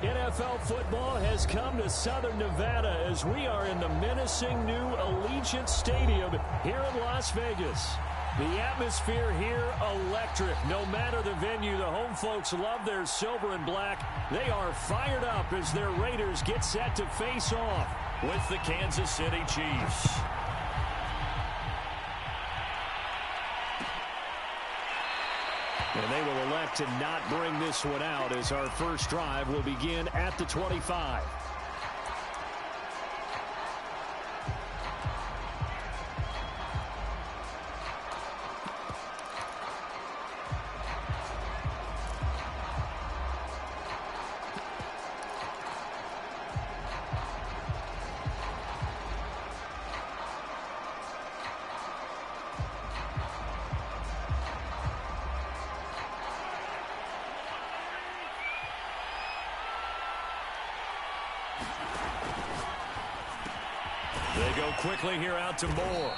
NFL football has come to Southern Nevada as we are in the menacing new Allegiant Stadium here in Las Vegas. The atmosphere here, electric. No matter the venue, the home folks love their silver and black. They are fired up as their Raiders get set to face off with the Kansas City Chiefs. And they will elect to not bring this one out as our first drive will begin at the 25. They go quickly here out to Moore.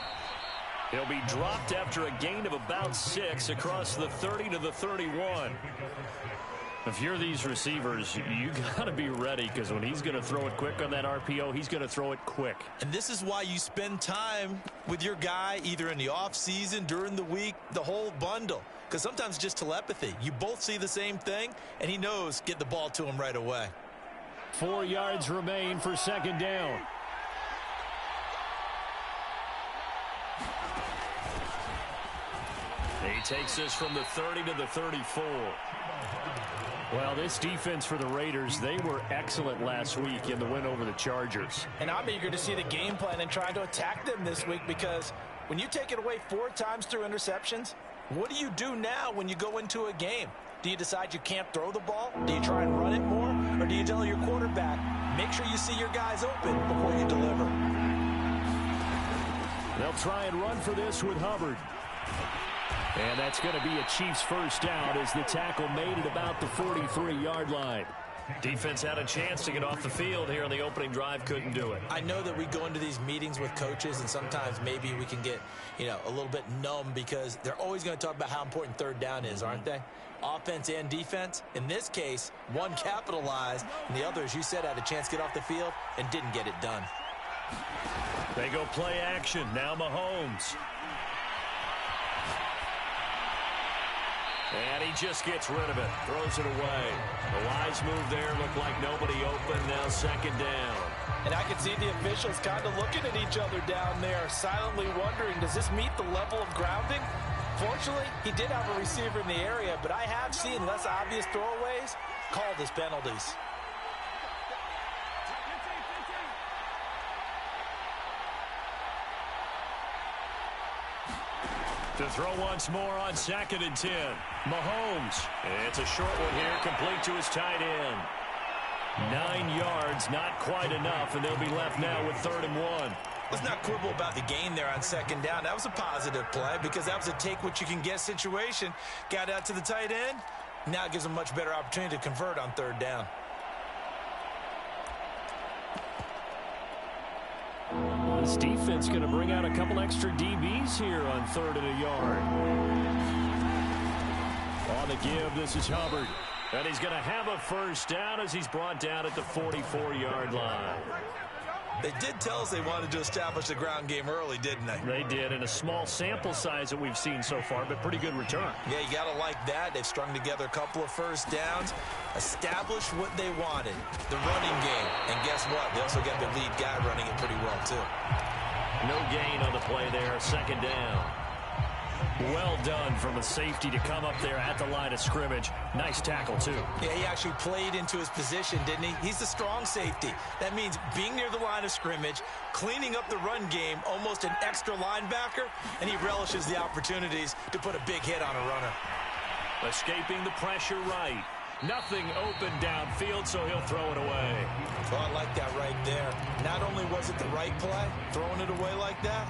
He'll be dropped after a gain of about 6 across the 30 to the 31. If you're these receivers, you got to be ready because when he's going to throw it quick on that RPO, he's going to throw it quick. And this is why you spend time with your guy either in the offseason, during the week, the whole bundle. Because sometimes just telepathy. You both see the same thing, and he knows get the ball to him right away. 4 yards remain for second down. He takes this from the 30 to the 34. Well, this defense for the Raiders, they were excellent last week in the win over the Chargers. And I'm eager to see the game plan and trying to attack them this week because when you take it away 4 times through interceptions, what do you do now when you go into a game? Do you decide you can't throw the ball? Do you try and run it more? Or do you tell your quarterback, make sure you see your guys open before you deliver? They'll try and run for this with Hubbard. And that's going to be a Chiefs first down as the tackle made at about the 43-yard line. Defense had a chance to get off the field here in the opening drive, couldn't do it. I know that we go into these meetings with coaches and sometimes maybe we can get, a little bit numb because they're always going to talk about how important third down is, aren't they? Offense and defense. In this case, one capitalized and the other, as you said, had a chance to get off the field and didn't get it done. They go play action. Now Mahomes. And he just gets rid of it. Throws it away. The wise move there. Looked like nobody open. Now second down. And I can see the officials kind of looking at each other down there, silently wondering, does this meet the level of grounding? Fortunately, he did have a receiver in the area, but I have seen less obvious throwaways called as penalties. To throw once more on 2nd and 10. Mahomes. It's a short one here, complete to his tight end. 9 yards, not quite enough, and they'll be left now with 3rd and 1. Let's not quibble about the gain there on second down. That was a positive play because that was a take-what-you-can-get situation. Got out to the tight end. Now it gives him a much better opportunity to convert on 3rd down. This defense going to bring out a couple extra DBs here on 3rd and a yard. On the give, this is Hubbard. And he's going to have a first down as he's brought down at the 44-yard line. They did tell us they wanted to establish the ground game early, didn't they? They did, in a small sample size that we've seen so far, but pretty good return. Yeah, you got to like that. They've strung together a couple of first downs, established what they wanted, the running game. And guess what? They also got the lead guy running it pretty well, too. No gain on the play there, second down. Well done from a safety to come up there at the line of scrimmage. Nice tackle, too. Yeah, he actually played into his position, didn't he? He's the strong safety. That means being near the line of scrimmage, cleaning up the run game, almost an extra linebacker, and he relishes the opportunities to put a big hit on a runner. Escaping the pressure right. Nothing open downfield, so he'll throw it away. Well, I like that right there. Not only was it the right play, throwing it away like that,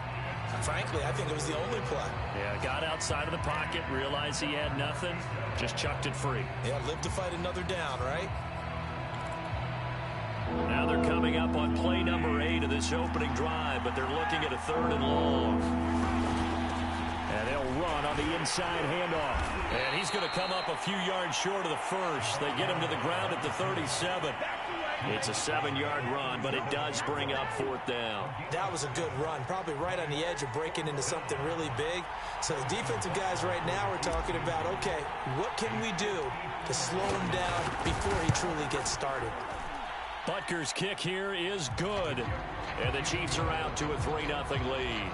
frankly, I think it was the only play. Yeah, got outside of the pocket, realized he had nothing, just chucked it free. Yeah, live to fight another down, right? Now they're coming up on play number 8 of this opening drive, but they're looking at a 3rd and long. And they'll run on the inside handoff. And he's going to come up a few yards short of the first. They get him to the ground at the 37. It's a 7-yard run, but it does bring up 4th down. That was a good run, probably right on the edge of breaking into something really big. So the defensive guys right now are talking about, okay, what can we do to slow him down before he truly gets started? Butker's kick here is good. And the Chiefs are out to a 3-0 lead.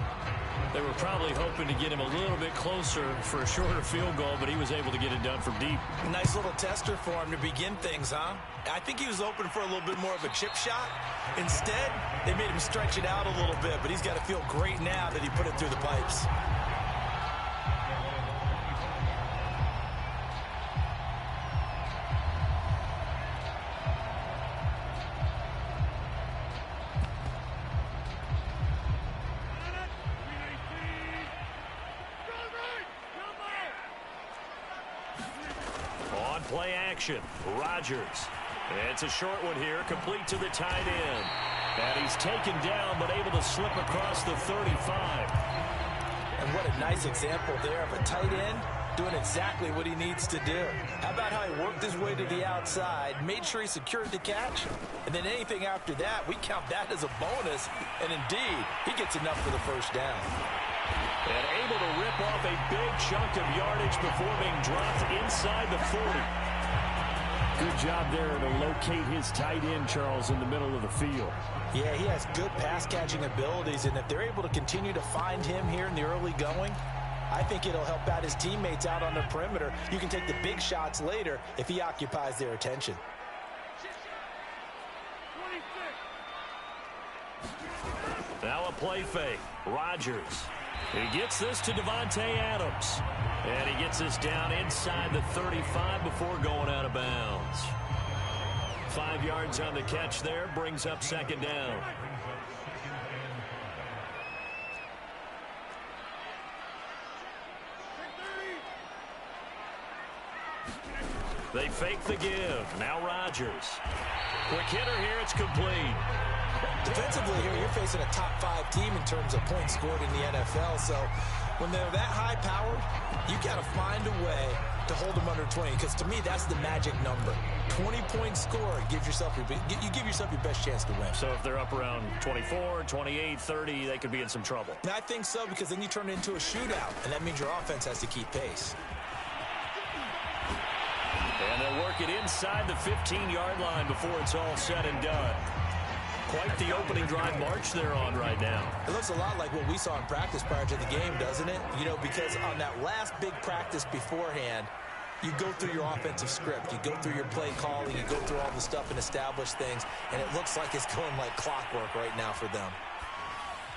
They were probably hoping to get him a little bit closer for a shorter field goal, but he was able to get it done from deep. Nice little tester for him to begin things, huh? I think he was open for a little bit more of a chip shot. Instead, they made him stretch it out a little bit, but he's got to feel great now that he put it through the pipes. Play action. Rodgers. It's a short one here, complete to the tight end. And he's taken down, but able to slip across the 35. And what a nice example there of a tight end doing exactly what he needs to do. How about how he worked his way to the outside, made sure he secured the catch, and then anything after that, we count that as a bonus. And indeed, he gets enough for the first down. And able to rip off a big chunk of yardage before being dropped inside the 40. Good job there to locate his tight end, Charles, in the middle of the field. Yeah, he has good pass-catching abilities, and if they're able to continue to find him here in the early going, I think it'll help out his teammates out on the perimeter. You can take the big shots later if he occupies their attention. Now a play fake. Rodgers. He gets this to Devontae Adams. And he gets this down inside the 35 before going out of bounds. 5 yards on the catch there, brings up 2nd down. They fake the give. Now Rodgers. Quick hitter here, it's complete. Defensively here, you're facing a top 5 team in terms of points scored in the NFL. So when they're that high-powered, you got to find a way to hold them under 20. Because to me, that's the magic number. 20 points scored gives yourself you give yourself your best chance to win. So if they're up around 24, 28, 30, they could be in some trouble. And I think so, because then you turn it into a shootout, and that means your offense has to keep pace. And they'll work it inside the 15-yard line before it's all said and done. Quite the opening drive march they're on right now. It looks a lot like what we saw in practice prior to the game, doesn't it? You know, because on that last big practice beforehand, you go through your offensive script. You go through your play calling. You go through all the stuff and establish things. And it looks like it's going like clockwork right now for them.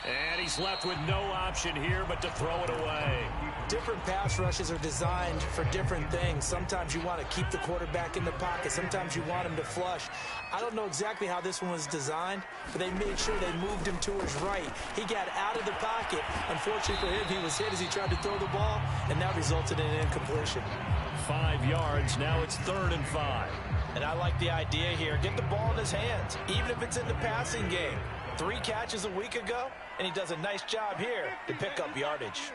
And he's left with no option here but to throw it away. Different pass rushes are designed for different things. Sometimes you want to keep the quarterback in the pocket. Sometimes you want him to flush. I don't know exactly how this one was designed, but they made sure they moved him to his right. He got out of the pocket. Unfortunately for him, he was hit as he tried to throw the ball, and that resulted in an incompletion. 5 yards. Now it's 3rd and 5. And I like the idea here. Get the ball in his hands, even if it's in the passing game. 3 catches a week ago, and he does a nice job here to pick up yardage.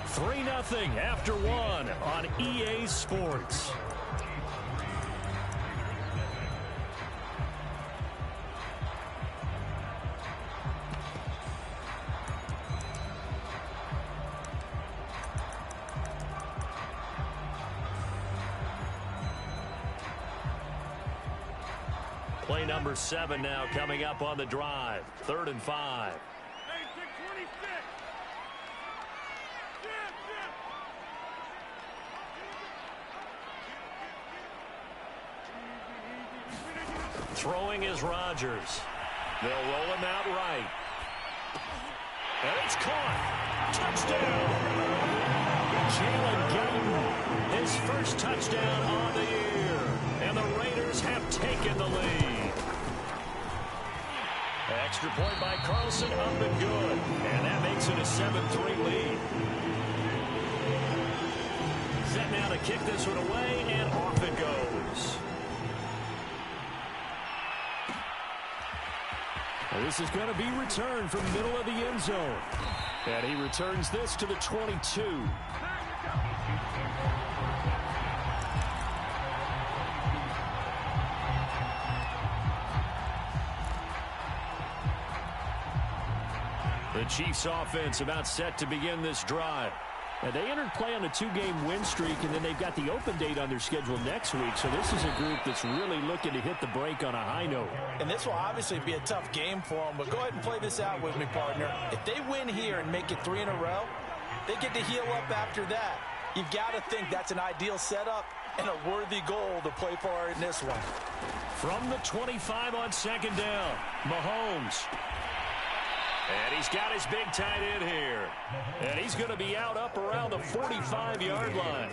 Three 3-0 after 1 on EA Sports. Play number 7 now coming up on the drive. 3rd and 5. Throwing is Rodgers. They'll roll him out right. And it's caught. Touchdown. Jalen Guyton, his first touchdown on the year. And the Raiders have taken the lead. Extra point by Carlson, up and good. And that makes it a 7-3 lead. Set now to kick this one away, and off it goes. This is going to be returned from middle of the end zone. And he returns this to the 22. The Chiefs offense about set to begin this drive. And they entered play on a 2-game win streak, and then they've got the open date on their schedule next week. So this is a group that's really looking to hit the break on a high note. And this will obviously be a tough game for them, but go ahead and play this out with me, partner. If they win here and make it 3 in a row, they get to heal up after that. You've got to think that's an ideal setup and a worthy goal to play for in this one. From the 25 on second down, Mahomes. And he's got his big tight end here. And he's going to be out up around the 45-yard line.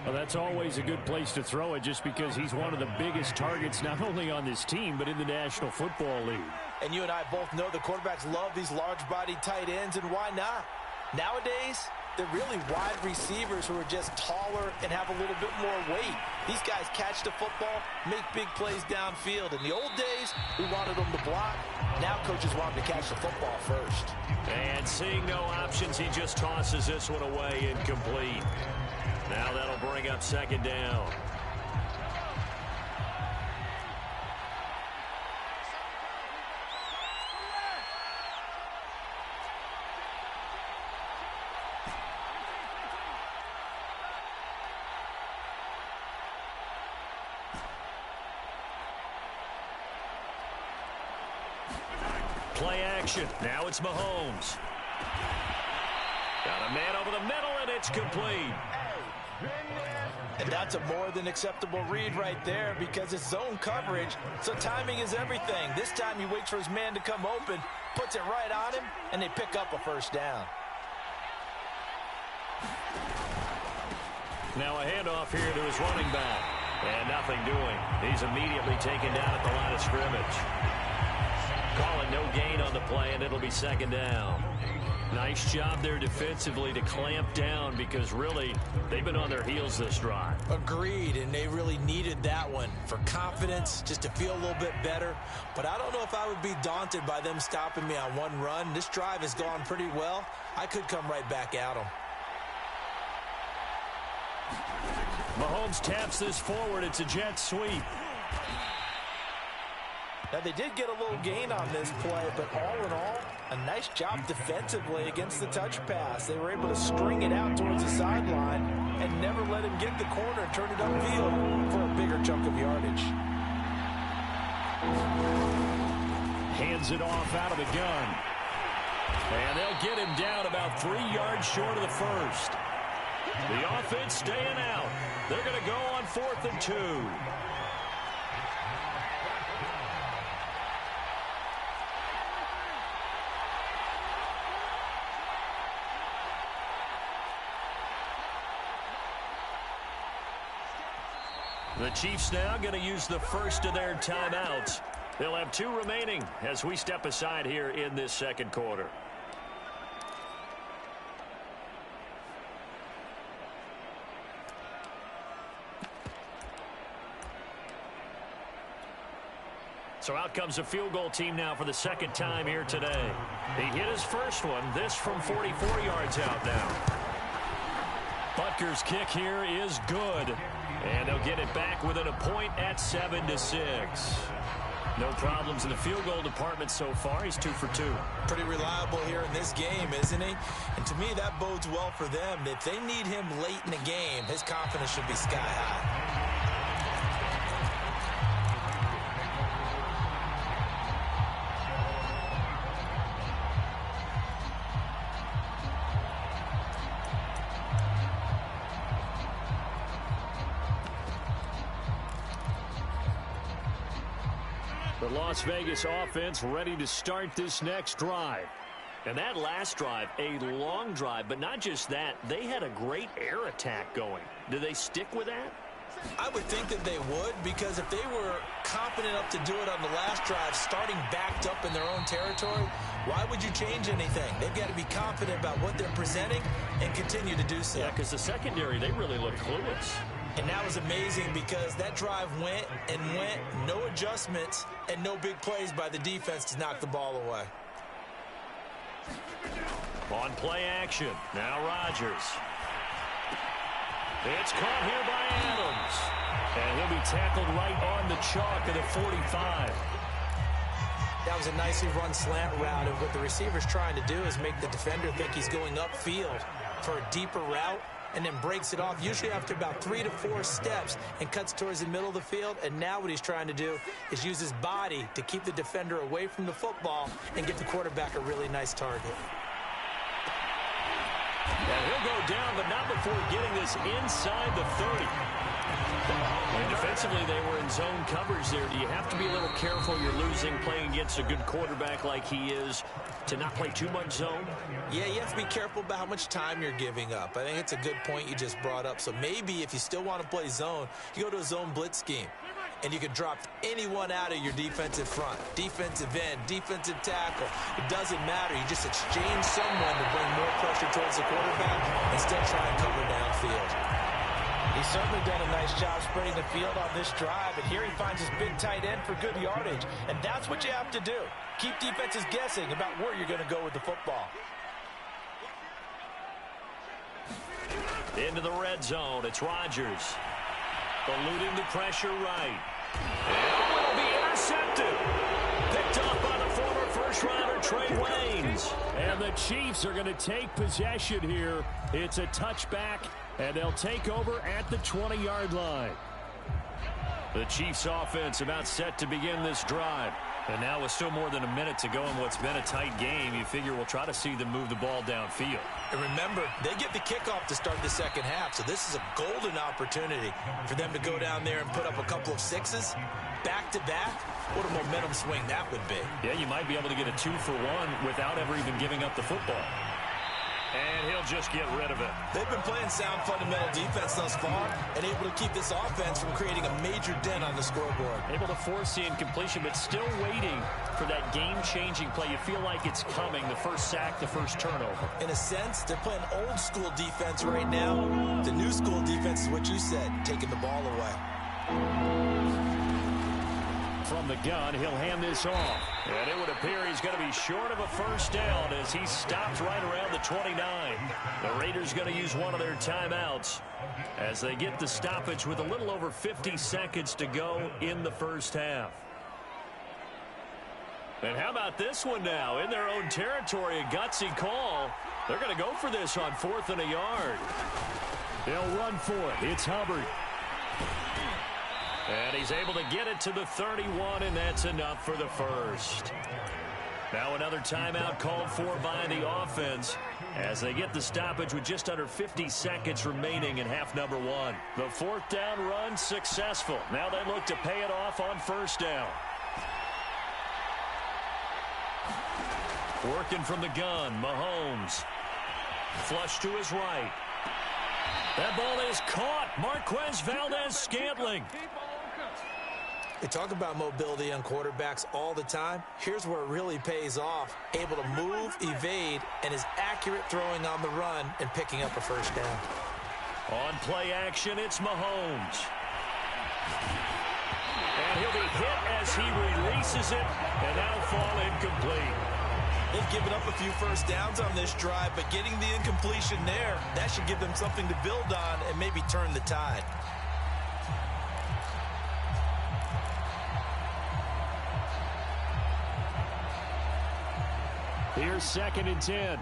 Well, that's always a good place to throw it just because he's one of the biggest targets not only on this team but in the National Football League. And you and I both know the quarterbacks love these large-bodied tight ends, and why not? Nowadays, they're really wide receivers who are just taller and have a little bit more weight. These guys catch the football, make big plays downfield. In the old days, we wanted them to block. Now coaches want them to catch the football first. And seeing no options, he just tosses this one away incomplete. Now that'll bring up second down. Play action. Now it's Mahomes. Got a man over the middle, and it's complete. And that's a more than acceptable read right there because it's zone coverage, so timing is everything. This time he waits for his man to come open, puts it right on him, and they pick up a first down. Now a handoff here to his running back. And nothing doing. He's immediately taken down at the line of scrimmage. Call it no gain on the play, and it'll be second down. Nice job there defensively to clamp down because really they've been on their heels this drive. Agreed, and they really needed that one for confidence, just to feel a little bit better. But I don't know if I would be daunted by them stopping me on one run. This drive has gone pretty well. I could come right back at them. Mahomes taps this forward. It's a jet sweep. Now, they did get a little gain on this play, but all in all, a nice job defensively against the touch pass. They were able to string it out towards the sideline and never let him get the corner and turn it upfield for a bigger chunk of yardage. Hands it off out of the gun. And they'll get him down about 3 yards short of the first. The offense staying out. They're going to go on 4th and 2. The Chiefs now going to use the first of their timeouts. They'll have 2 remaining as we step aside here in this second quarter. So out comes a field goal team now for the second time here today. He hit his first one, this from 44 yards out now. Butker's kick here is good. And they'll get it back within a point at 7-6. No problems in the field goal department so far. He's 2 for 2. Pretty reliable here in this game, isn't he? And to me, that bodes well for them. If they need him late in the game, his confidence should be sky high. The Las Vegas offense ready to start this next drive. And that last drive, a long drive, but not just that, they had a great air attack going. Do they stick with that? I would think that they would, because if they were confident enough to do it on the last drive, starting backed up in their own territory, why would you change anything? They've got to be confident about what they're presenting and continue to do so. Yeah, because the secondary, they really look clueless. And that was amazing because that drive went and went, no adjustments, and no big plays by the defense to knock the ball away. On play action, now Rodgers. It's caught here by Adams. And he'll be tackled right on the chalk at the 45. That was a nicely run slant route, and what the receiver's trying to do is make the defender think he's going upfield for a deeper route, and then breaks it off, usually after about 3 to 4 steps, and cuts towards the middle of the field. And now what he's trying to do is use his body to keep the defender away from the football and give the quarterback a really nice target. And he'll go down, but not before getting this inside the 30. And defensively, they were in zone coverage there. Do you have to be a little careful? You're losing playing against a good quarterback like he is to not play too much zone? Yeah, you have to be careful about how much time you're giving up. I think it's a good point you just brought up. So maybe if you still want to play zone, you go to a zone blitz scheme. And you can drop anyone out of your defensive front, defensive end, defensive tackle. It doesn't matter. You just exchange someone to bring more pressure towards the quarterback and still try and cover downfield. He's certainly done a nice job spreading the field on this drive, and here he finds his big tight end for good yardage. And that's what you have to do. Keep defenses guessing about where you're going to go with the football. Into the red zone, it's Rodgers. Eluding the pressure right. And will be intercepted. Picked up by the former first-rounder Trey Waynes. And the Chiefs are going to take possession here. It's a touchback, and they'll take over at the 20-yard line. The Chiefs offense about set to begin this drive. And now with still more than a minute to go in what's been a tight game, you figure we'll try to see them move the ball downfield. And remember, they get the kickoff to start the second half, so this is a golden opportunity for them to go down there and put up a couple of sixes back-to-back. What a momentum swing that would be. Yeah, you might be able to get a 2-for-1 without ever even giving up the football. And he'll just get rid of it. They've been playing sound fundamental defense thus far and able to keep this offense from creating a major dent on the scoreboard. Able to force the incompletion, but still waiting for that game-changing play. You feel like it's coming, the first sack, the first turnover. In a sense, they're playing old-school defense right now. The new-school defense is what you said, taking the ball away. From the gun, he'll hand this off. And it would appear he's going to be short of a first down as he stopped right around the 29. The Raiders going to use one of their timeouts as they get the stoppage with a little over 50 seconds to go in the first half. And how about this one now? In their own territory, a gutsy call. They're going to go for this on 4th and a yard. They'll run for it. It's Hubbard. And he's able to get it to the 31, and that's enough for the first. Now another timeout called for by the offense as they get the stoppage with just under 50 seconds remaining in half number 1. The 4th down run successful. Now they look to pay it off on first down. Working from the gun, Mahomes. Flush to his right. That ball is caught. Marquez Valdez-Scantling. They talk about mobility on quarterbacks all the time. Here's where it really pays off. Able to move, evade, and is accurate throwing on the run and picking up a first down. On play action, it's Mahomes. And he'll be hit as he releases it, and that'll fall incomplete. They've given up a few first downs on this drive, but getting the incompletion there, that should give them something to build on and maybe turn the tide. Here's 2nd and 10.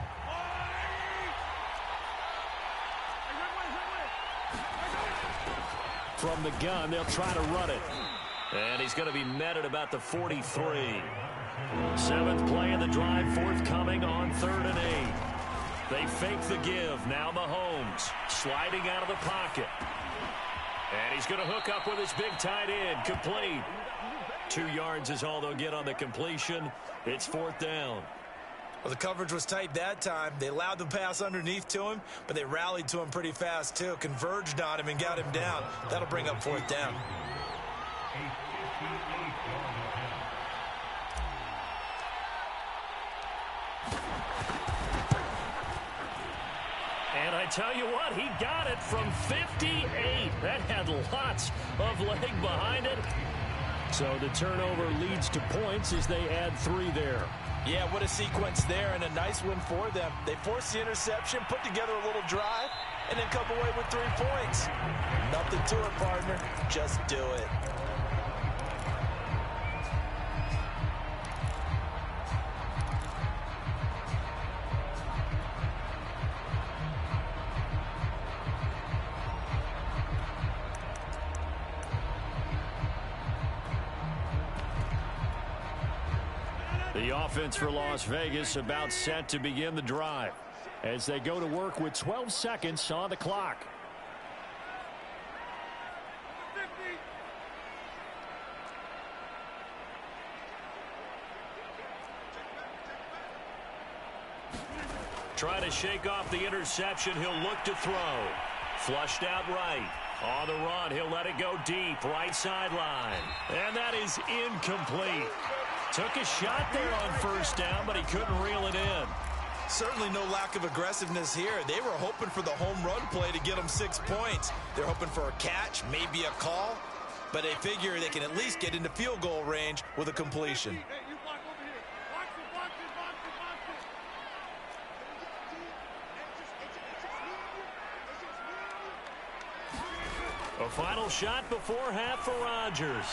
From the gun, they'll try to run it. And he's going to be met at about the 43. 7th play of the drive forthcoming on 3rd and 8. They fake the give. Now Mahomes sliding out of the pocket. And he's going to hook up with his big tight end. Complete. 2 yards is all they'll get on the completion. It's 4th down. Well, the coverage was tight that time. They allowed the pass underneath to him, but they rallied to him pretty fast, too. Converged on him and got him down. That'll bring up 4th down. And I tell you what, he got it from 58. That had lots of leg behind it. So the turnover leads to points as they add 3 there. Yeah, what a sequence there, and a nice win for them. They forced the interception, put together a little drive, and then come away with 3 points. Nothing to it, partner. Just do it. The offense for Las Vegas about set to begin the drive as they go to work with 12 seconds on the clock. Try to shake off the interception. He'll look to throw. Flushed out right. On the run, he'll let it go deep. Right sideline. And that is incomplete. Took a shot there on first down, but he couldn't reel it in. Certainly no lack of aggressiveness here. They were hoping for the home run play to get them 6 points. They're hoping for a catch, maybe a call, but they figure they can at least get into field goal range with a completion. A final shot before half for Rodgers.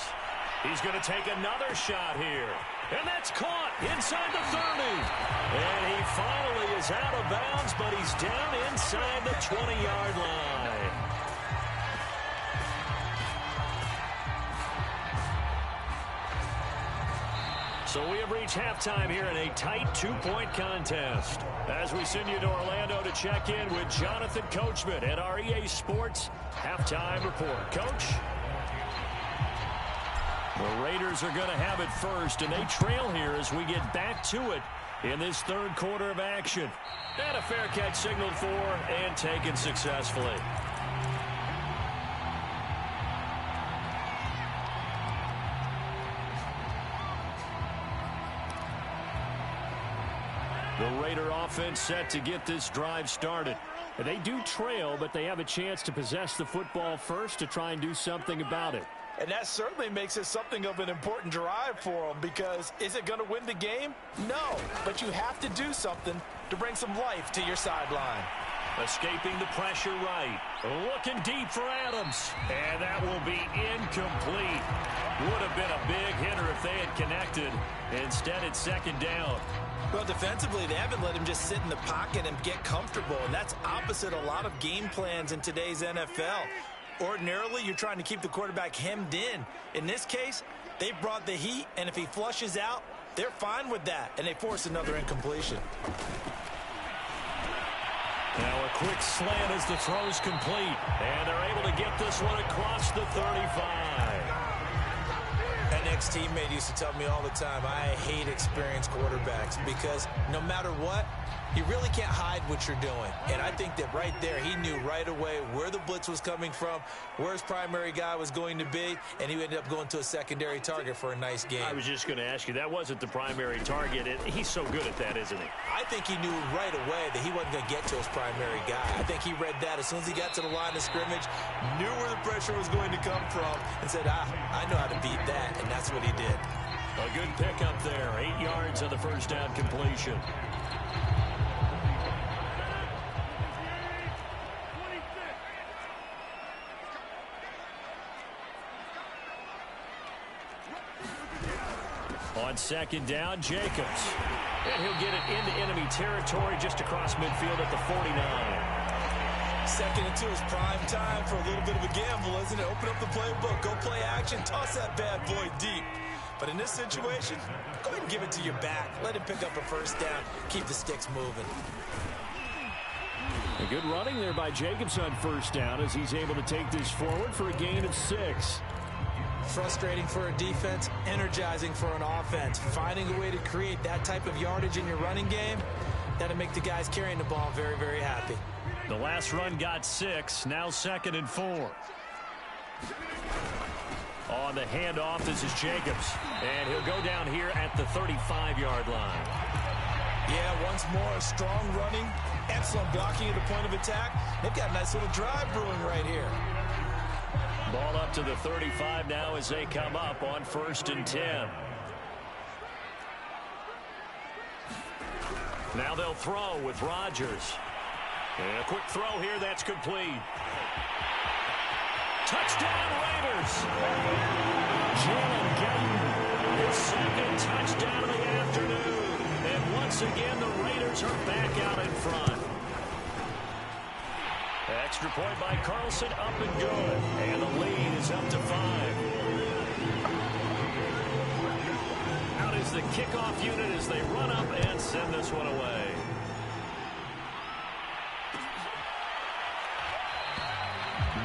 He's going to take another shot here. And that's caught inside the 30. And he finally is out of bounds, but he's down inside the 20-yard line. So we have reached halftime here in a tight 2-point contest. As we send you to Orlando to check in with Jonathan Coachman at our EA Sports Halftime Report. Coach? The Raiders are going to have it first, and they trail here as we get back to it in this third quarter of action. And a fair catch signaled for and taken successfully. The Raider offense set to get this drive started. They do trail, but they have a chance to possess the football first to try and do something about it. And that certainly makes it something of an important drive for them, because is it going to win the game? No, but you have to do something to bring some life to your sideline. Escaping the pressure right. Looking deep for Adams. And that will be incomplete. Would have been a big hitter if they had connected. Instead, it's second down. Well, defensively, they haven't let him just sit in the pocket and get comfortable, and that's opposite a lot of game plans in today's NFL. Ordinarily, you're trying to keep the quarterback hemmed in. In this case, they brought the heat, and if he flushes out, they're fine with that, and they force another incompletion. Now a quick slant as the throw's complete, and they're able to get this one across the 35. An ex-teammate used to tell me all the time, I hate experienced quarterbacks because no matter what, you really can't hide what you're doing. And I think that right there, he knew right away where the blitz was coming from, where his primary guy was going to be, and he ended up going to a secondary target for a nice game. I was just going to ask you, that wasn't the primary target. He's so good at that, isn't he? I think he knew right away that he wasn't going to get to his primary guy. I think he read that as soon as he got to the line of scrimmage, knew where the pressure was going to come from, and said, I know how to beat that, and that's what he did. A good pickup there, 8 yards on the first down completion. On second down, Jacobs. And he'll get it into enemy territory just across midfield at the 49. Second and 2 is prime time for a little bit of a gamble, isn't it? Open up the playbook, go play action, toss that bad boy deep. But in this situation, go ahead and give it to your back. Let him pick up a first down. Keep the sticks moving. A good running there by Jacobs on first down as he's able to take this forward for a gain of 6. Frustrating for a defense, energizing for an offense. Finding a way to create that type of yardage in your running game, that'll make the guys carrying the ball very, very happy. The last run got 6, now second and 4. On the handoff, this is Jacobs. And he'll go down here at the 35-yard line. Yeah, once more, strong running, excellent blocking at the point of attack. They've got a nice little drive brewing right here. Ball up to the 35 now as they come up on 1st and 10. Now they'll throw with Rodgers. And a quick throw here, that's complete. Touchdown, Raiders! Jalen Guyton, his second touchdown of the afternoon. And once again, the Raiders are back out in front. Extra point by Carlson, up and good. And the lead is up to 5. Out is the kickoff unit as they run up and send this one away.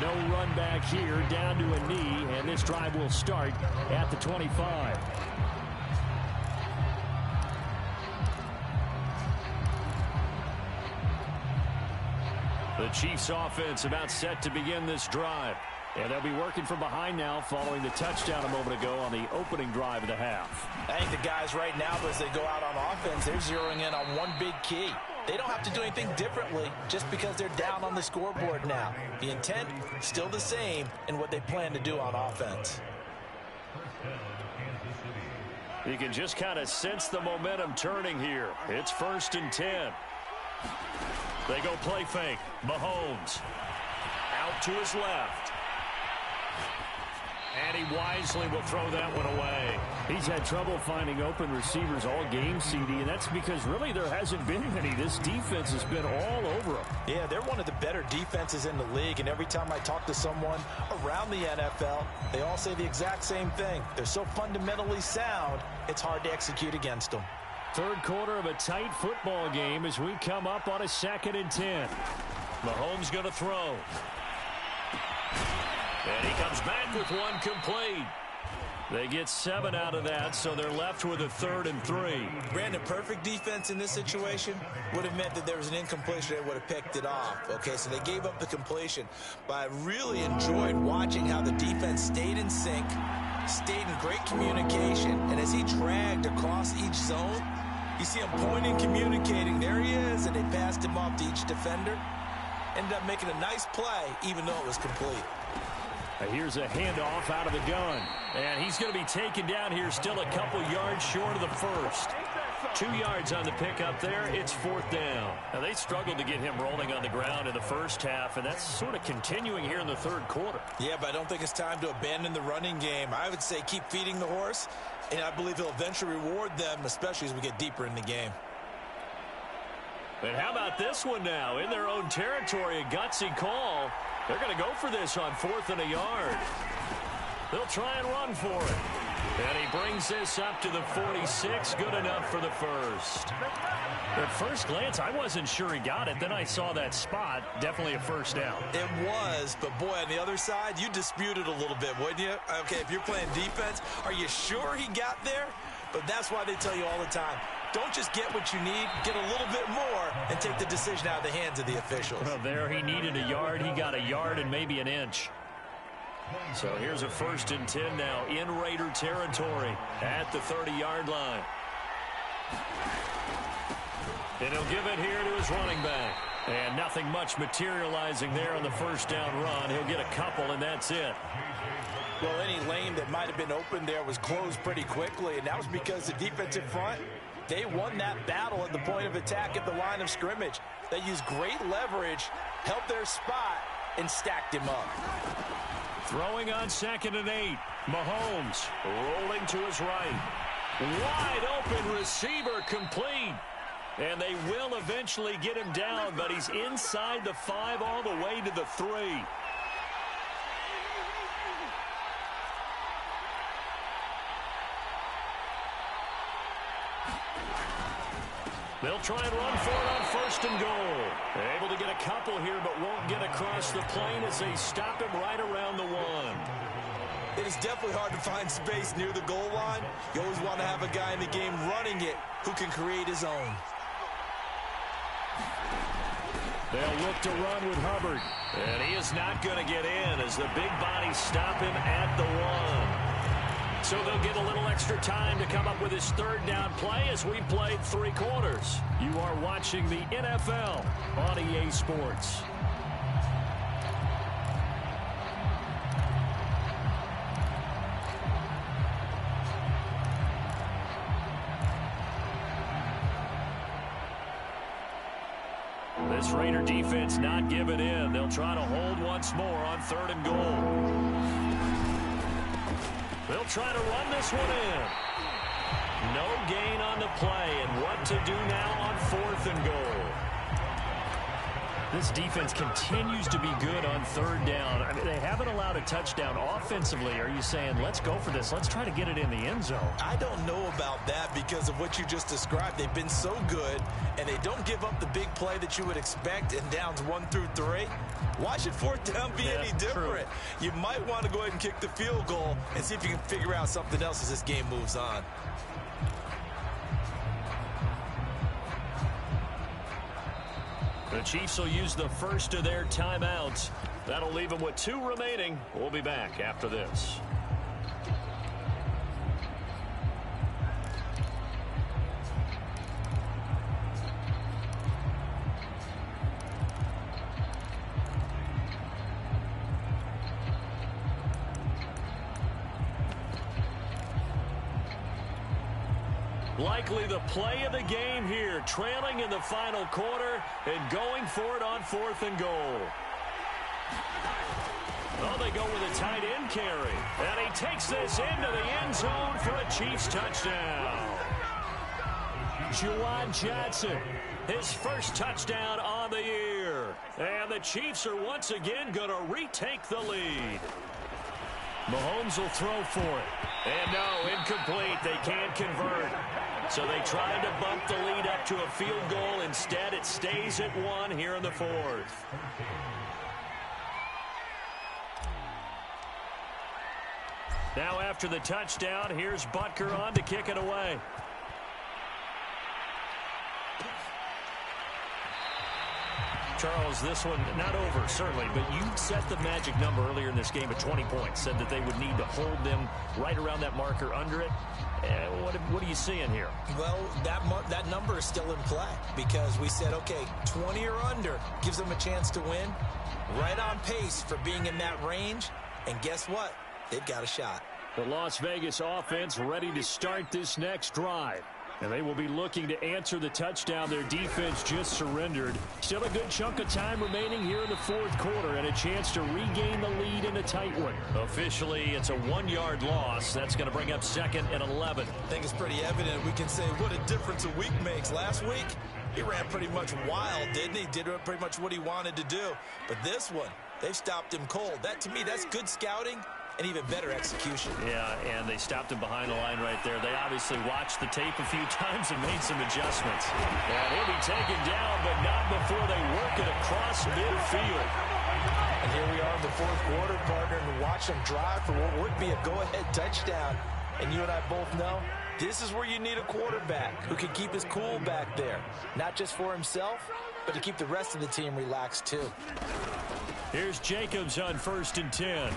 No run back here, down to a knee, and this drive will start at the 25. The Chiefs offense about set to begin this drive. And they'll be working from behind now following the touchdown a moment ago on the opening drive of the half. I think the guys right now, as they go out on offense, they're zeroing in on one big key. They don't have to do anything differently just because they're down on the scoreboard now. The intent still the same in what they plan to do on offense. You can just kind of sense the momentum turning here. It's 1st and 10. They go play fake. Mahomes out to his left. And he wisely will throw that one away. He's had trouble finding open receivers all game, CD, and that's because really there hasn't been any. This defense has been all over them. Yeah, they're one of the better defenses in the league, and every time I talk to someone around the NFL, they all say the exact same thing. They're so fundamentally sound, it's hard to execute against them. Third quarter of a tight football game as we come up on a 2nd and 10. Mahomes going to throw. And he comes back with one complete. They get 7 out of that, so they're left with a 3rd and 3. Brandon, perfect defense in this situation would have meant that there was an incompletion. They would have picked it off. Okay, so they gave up the completion. But I really enjoyed watching how the defense stayed in sync, stayed in great communication, and as he dragged across each zone, you see him pointing, communicating. There he is, and they passed him off to each defender. Ended up making a nice play, even though it was complete. Here's a handoff out of the gun. And he's going to be taken down here still a couple yards short of the first. 2 yards on the pickup there. It's 4th down. Now, they struggled to get him rolling on the ground in the first half, and that's sort of continuing here in the 3rd quarter. Yeah, but I don't think it's time to abandon the running game. I would say keep feeding the horse, and I believe he'll eventually reward them, especially as we get deeper in the game. And how about this one now? In their own territory, a gutsy call. They're going to go for this on 4th and a yard. They'll try and run for it. And he brings this up to the 46. Good enough for the first. At first glance, I wasn't sure he got it. Then I saw that spot. Definitely a first down. It was, but boy, on the other side, you dispute it a little bit, wouldn't you? Okay, if you're playing defense, are you sure he got there? But that's why they tell you all the time, don't just get what you need, get a little bit more, and take the decision out of the hands of the officials. Well, there he needed a yard. He got a yard and maybe an inch. So here's a 1st and 10 now in Raider territory at the 30-yard line. And he'll give it here to his running back. And nothing much materializing there on the first down run. He'll get a couple, and that's it. Well, any lane that might have been open there was closed pretty quickly, and that was because the defensive front, they won that battle at the point of attack at the line of scrimmage. They used great leverage, held their spot, and stacked him up. Throwing on 2nd and 8. Mahomes rolling to his right. Wide open receiver complete. And they will eventually get him down, but he's inside the 5 all the way to the 3. They'll try and run for it on 1st and goal. They're able to get a couple here, but won't get across the plane as they stop him right around the 1. It is definitely hard to find space near the goal line. You always want to have a guy in the game running it who can create his own. They'll look to run with Hubbard. And he is not going to get in as the big bodies stop him at the 1. So they'll get a little extra time to come up with his third down play as we played 3 quarters. You are watching the NFL on EA Sports. This Raider defense not giving in. They'll try to hold once more on 3rd and goal. They'll try to run this one in. No gain on the play, and what to do now on 4th and goal. This defense continues to be good on 3rd down. I mean, they haven't allowed a touchdown offensively. Are you saying, let's go for this? Let's try to get it in the end zone. I don't know about that because of what you just described. They've been so good, and they don't give up the big play that you would expect in downs 1 through 3. Why should 4th down be any different? True. You might want to go ahead and kick the field goal and see if you can figure out something else as this game moves on. The Chiefs will use the first of their timeouts. That'll leave them with 2 remaining. We'll be back after this. Likely the play of the game here, trailing in the final quarter and going for it on 4th and goal. Oh, they go with a tight end carry. And he takes this into the end zone for a Chiefs touchdown. Juwan Johnson, his first touchdown on the year. And the Chiefs are once again going to retake the lead. Mahomes will throw for it. And no, incomplete. They can't convert. So they tried to bump the lead up to a field goal. Instead, it stays at 1 here in the 4th. Now after the touchdown, here's Butker on to kick it away. Charles, this one not over, certainly, but you set the magic number earlier in this game at 20 points, said that they would need to hold them right around that marker under it. What are you seeing here? Well, that number is still in play because we said, okay, 20 or under gives them a chance to win. Right on pace for being in that range. And guess what? They've got a shot. The Las Vegas offense ready to start this next drive. And they will be looking to answer the touchdown their defense just surrendered. Still a good chunk of time remaining here in the 4th quarter and a chance to regain the lead in a tight one. Officially, it's a 1-yard loss. That's going to bring up 2nd and 11. I think it's pretty evident. We can say what a difference a week makes. Last week, he ran pretty much wild, didn't he? Did pretty much what he wanted to do. But this one, they've stopped him cold. That, to me, that's good scouting. And even better execution. Yeah, and they stopped him behind the line right there. They obviously watched the tape a few times and made some adjustments. And he'll be taken down, but not before they work it across midfield. And here we are in the 4th quarter, partner, and watch them drive for what would be a go-ahead touchdown. And you and I both know this is where you need a quarterback who can keep his cool back there. Not just for himself, but to keep the rest of the team relaxed too. Here's Jacobs on 1st and 10.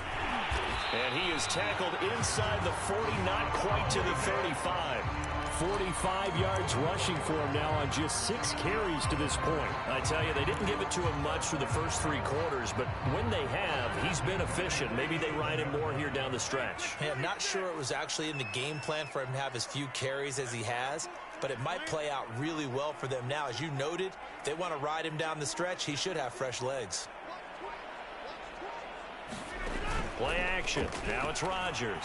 And he is tackled inside the 40, not quite to the 35. 45 yards rushing for him now on just 6 carries to this point. I tell you, they didn't give it to him much for the first 3 quarters, but when they have, he's been efficient. Maybe they ride him more here down the stretch. Hey, I'm not sure it was actually in the game plan for him to have as few carries as he has, but it might play out really well for them now. As you noted, if they want to ride him down the stretch, he should have fresh legs. Play action. Now it's Rodgers.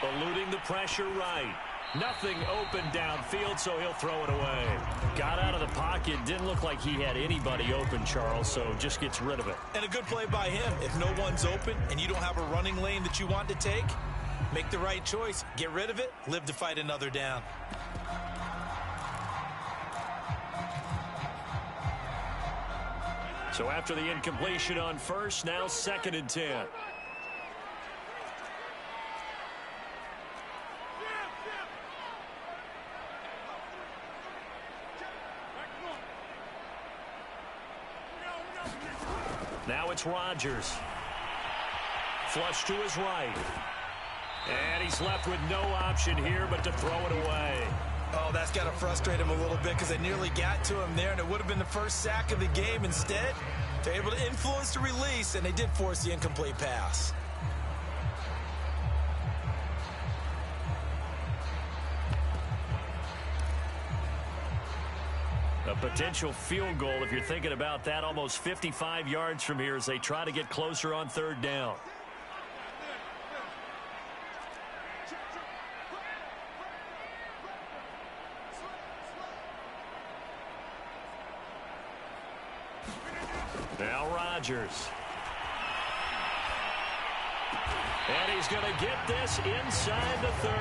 Eluding the pressure right. Nothing open downfield, so he'll throw it away. Got out of the pocket. Didn't look like he had anybody open, Charles, so just gets rid of it. And a good play by him. If no one's open and you don't have a running lane that you want to take, make the right choice. Get rid of it. Live to fight another down. So after the incompletion on first, now 2nd and 10. Now it's Rodgers. Flush to his right. And he's left with no option here but to throw it away. Oh, that's got to frustrate him a little bit because they nearly got to him there, and it would have been the first sack of the game. Instead, they're able to influence the release, and they did force the incomplete pass. A potential field goal, if you're thinking about that, almost 55 yards from here as they try to get closer on third down. Now Rodgers. And he's going to get this inside the 30.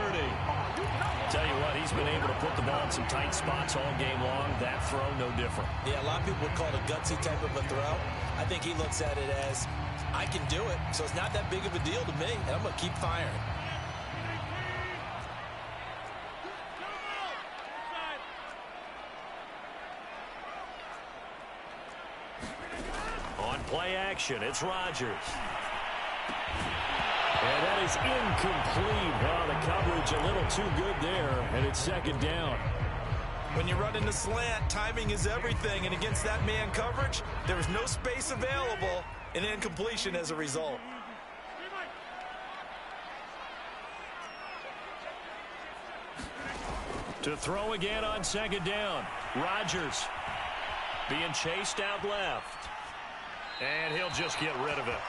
Tell you what, he's been able to put the ball in some tight spots all game long. That throw, no different. Yeah, a lot of people would call it a gutsy type of a throw. I think he looks at it as, I can do it, so it's not that big of a deal to me, and I'm going to keep firing. On play action, it's Rodgers. And that is incomplete. Oh, the coverage a little too good there, and it's second down. When you run in the slant, timing is everything, and against that man coverage, there was no space available, and incompletion as a result. To throw again on second down. Rodgers being chased out left. And he'll just get rid of it.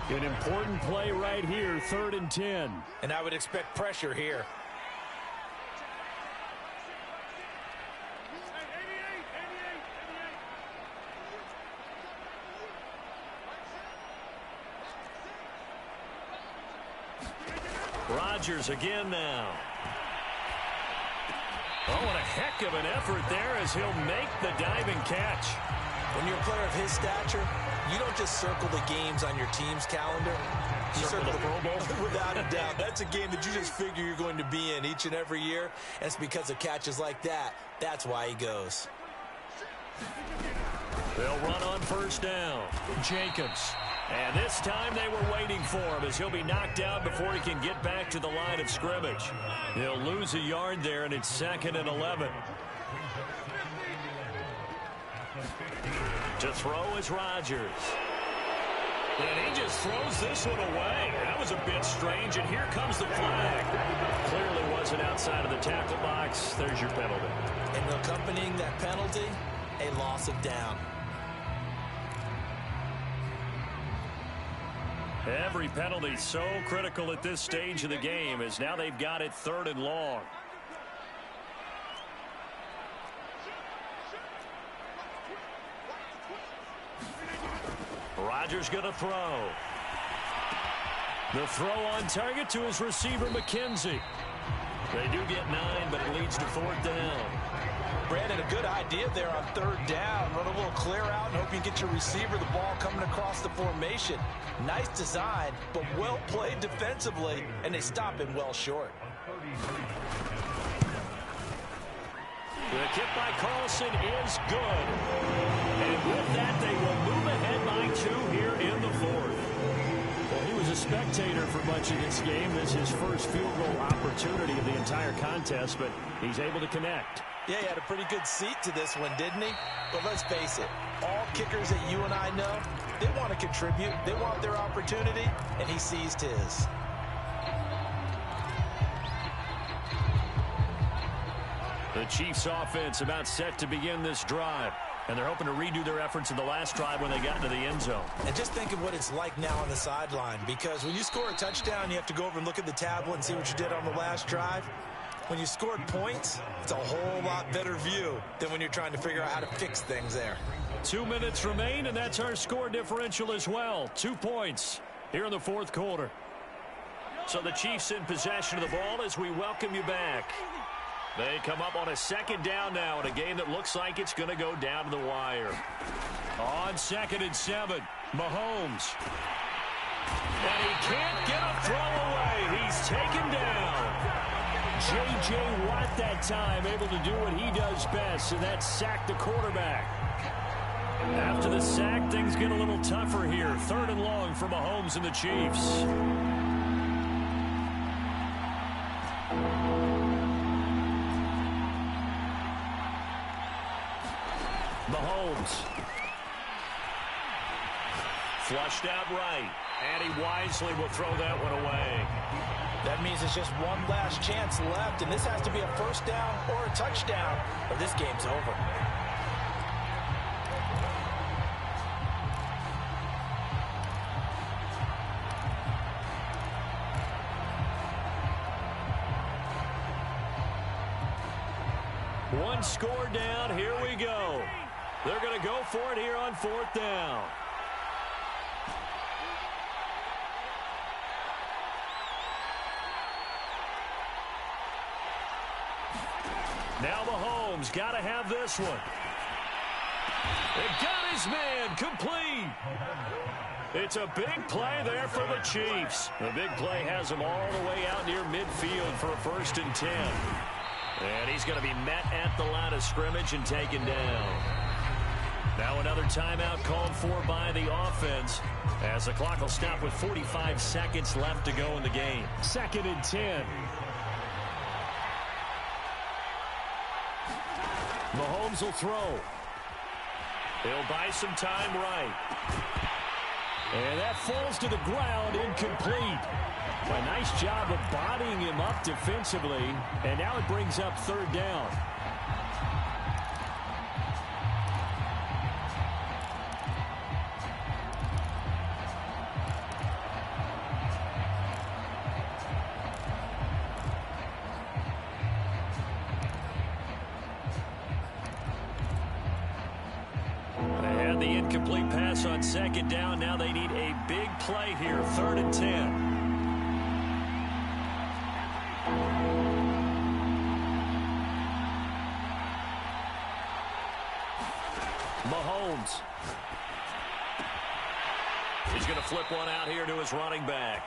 An important play right here, 3rd and 10. And I would expect pressure here. Rodgers again now. Oh, what a heck of an effort there as he'll make the diving catch. When you're a player of his stature, you don't just circle the games on your team's calendar. You circle the Pro Bowl. Without a doubt. That's a game that you just figure you're going to be in each and every year. And it's because of catches like that. That's why he goes. They'll run on first down. Jacobs. And this time they were waiting for him as he'll be knocked down before he can get back to the line of scrimmage. They'll lose a yard there, and it's 2nd and 11. To throw is Rodgers. And he just throws this one away. That was a bit strange, and here comes the flag. Clearly wasn't outside of the tackle box. There's your penalty. And accompanying that penalty, a loss of down. Every penalty so critical at this stage of the game as now they've got it 3rd and long. Rodgers going to throw. The throw on target to his receiver, McKenzie. They do get 9, but it leads to 4th down. Brandon, a good idea there on 3rd down. Run a little clear out and hope you get your receiver the ball coming across the formation. Nice design, but well played defensively, and they stop him well short. The kick by Carlson is good. And with that, they will move ahead by 2 here in the 4th. Well, he was a spectator for much of this game. This is his first field goal opportunity of the entire contest, but he's able to connect. Yeah, he had a pretty good seat to this one, didn't he? But let's face it, all kickers that you and I know, they want to contribute. They want their opportunity, and he seized his. The Chiefs offense about set to begin this drive. And they're hoping to redo their efforts in the last drive when they got into the end zone. And just think of what it's like now on the sideline, because when you score a touchdown, you have to go over and look at the tablet and see what you did on the last drive. When you scored points, it's a whole lot better view than when you're trying to figure out how to fix things there. 2 minutes remain, and that's our score differential as well. 2 points here in the 4th quarter. So the Chiefs in possession of the ball as we welcome you back. They come up on a 2nd down now in a game that looks like it's going to go down to the wire. On 2nd and 7, Mahomes. And he can't get a throw away. He's taken down. J.J. Watt that time, able to do what he does best, and that's sack the quarterback. After the sack, things get a little tougher here. 3rd and long for Mahomes and the Chiefs. Mahomes. Flushed out right. And he wisely will throw that one away. That means it's just one last chance left, and this has to be a first down or a touchdown, or this game's over. One score down. Here we go. They're going to go for it here on 4th down. Now Mahomes got to have this one. It got his man complete. It's a big play there for the Chiefs. The big play has him all the way out near midfield for a 1st and 10. And he's going to be met at the line of scrimmage and taken down. Now another timeout called for by the offense, as the clock will stop with 45 seconds left to go in the game. 2nd and 10. Mahomes will throw. He'll buy some time right. And that falls to the ground, incomplete. A nice job of bodying him up defensively. And now it brings up 3rd down. The incomplete pass on 2nd down. Now they need a big play here. 3rd and 10. Mahomes. He's going to flip one out here to his running back.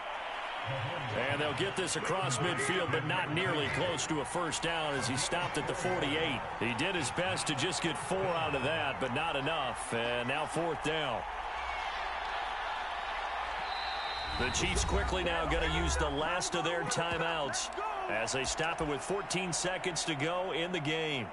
And they'll get this across midfield, but not nearly close to a 1st down as he stopped at the 48. He did his best to just get 4 out of that, but not enough. And now 4th down. The Chiefs quickly now going to use the last of their timeouts as they stop it with 14 seconds to go in the game.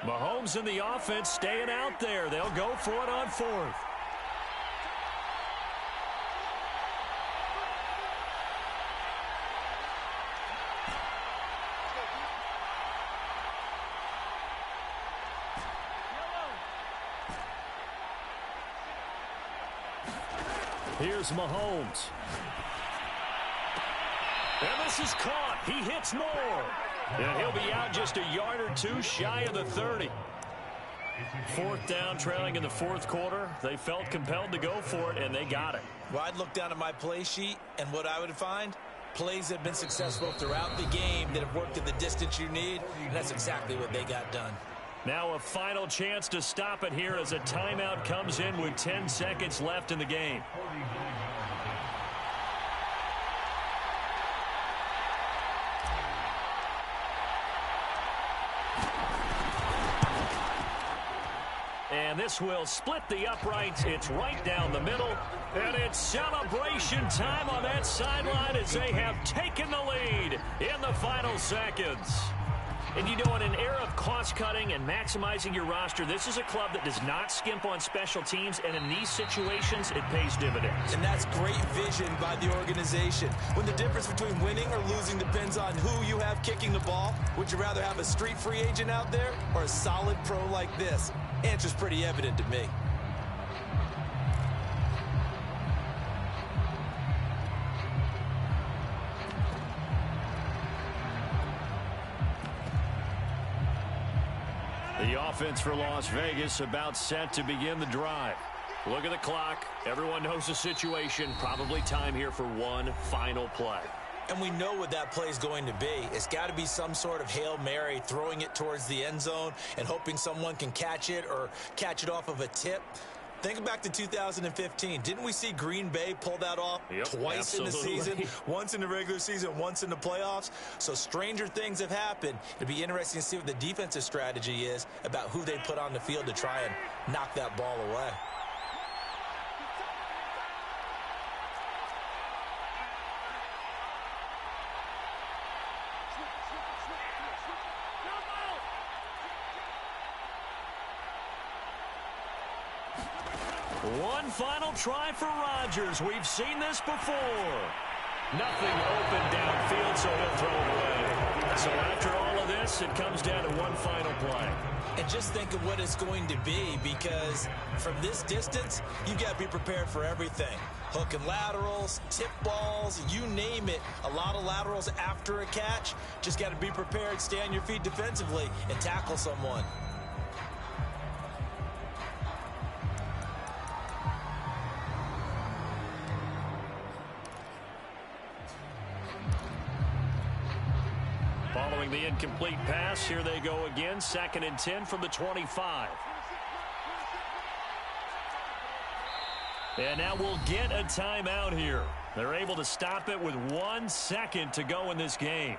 Mahomes and the offense staying out there. They'll go for it on 4th. Here's Mahomes. And this is caught. He hits more. And he'll be out just a yard or two shy of the 30. 4th down, trailing in the 4th quarter. They felt compelled to go for it, and they got it. Well, I'd look down at my play sheet, and what I would find, plays that have been successful throughout the game that have worked at the distance you need, and that's exactly what they got done. Now a final chance to stop it here as a timeout comes in with 10 seconds left in the game. And this will split the uprights. It's right down the middle. And it's celebration time on that sideline as they have taken the lead in the final seconds. And you know, in an era of cost-cutting and maximizing your roster, this is a club that does not skimp on special teams, and in these situations, it pays dividends. And that's great vision by the organization. When the difference between winning or losing depends on who you have kicking the ball, would you rather have a street free agent out there or a solid pro like this? Answer's pretty evident to me. The offense for Las Vegas about set to begin the drive. Look at the clock. Everyone knows the situation. Probably time here for one final play. And we know what that play is going to be. It's got to be some sort of Hail Mary, throwing it towards the end zone and hoping someone can catch it or catch it off of a tip. Think back to 2015. Didn't we see Green Bay pull that off twice in the season? Once in the regular season, once in the playoffs. So stranger things have happened. It'll be interesting to see what the defensive strategy is about who they put on the field to try and knock that ball away. One final try for Rodgers. We've seen this before. Nothing open downfield, so he'll throw it away. So after all of this, it comes down to one final play. And just think of what it's going to be, because from this distance, you got to be prepared for everything. Hook and laterals, tip balls, you name it. A lot of laterals after a catch. Just got to be prepared, stay on your feet defensively, and tackle someone. Following the incomplete pass, here they go again. 2nd and 10 from the 25. And now we'll get a timeout here. They're able to stop it with 1 second to go in this game.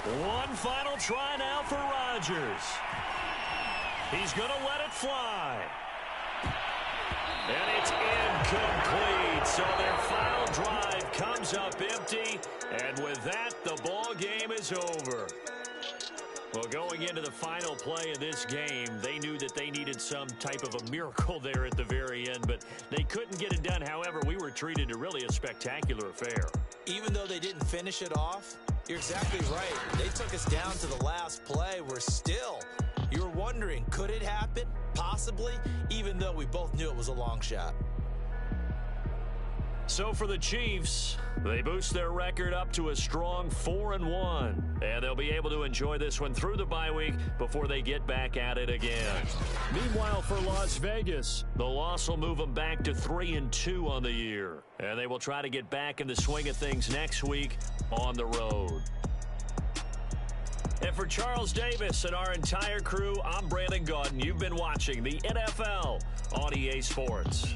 One final try now for Rodgers. He's going to let it fly. And it's incomplete. So their final drive comes up empty. And with that, the ball game is over. Well, going into the final play of this game, they knew that they needed some type of a miracle there at the very end, but they couldn't get it done. However, we were treated to really a spectacular affair. Even though they didn't finish it off, you're exactly right. They took us down to the last play. We're still, you're wondering, could it happen? Possibly, even though we both knew it was a long shot. So for the Chiefs, they boost their record up to a strong 4-1. And they'll be able to enjoy this one through the bye week before they get back at it again. Meanwhile, for Las Vegas, the loss will move them back to 3-2 on the year. And they will try to get back in the swing of things next week on the road. And for Charles Davis and our entire crew, I'm Brandon Gaudin. You've been watching the NFL on EA Sports.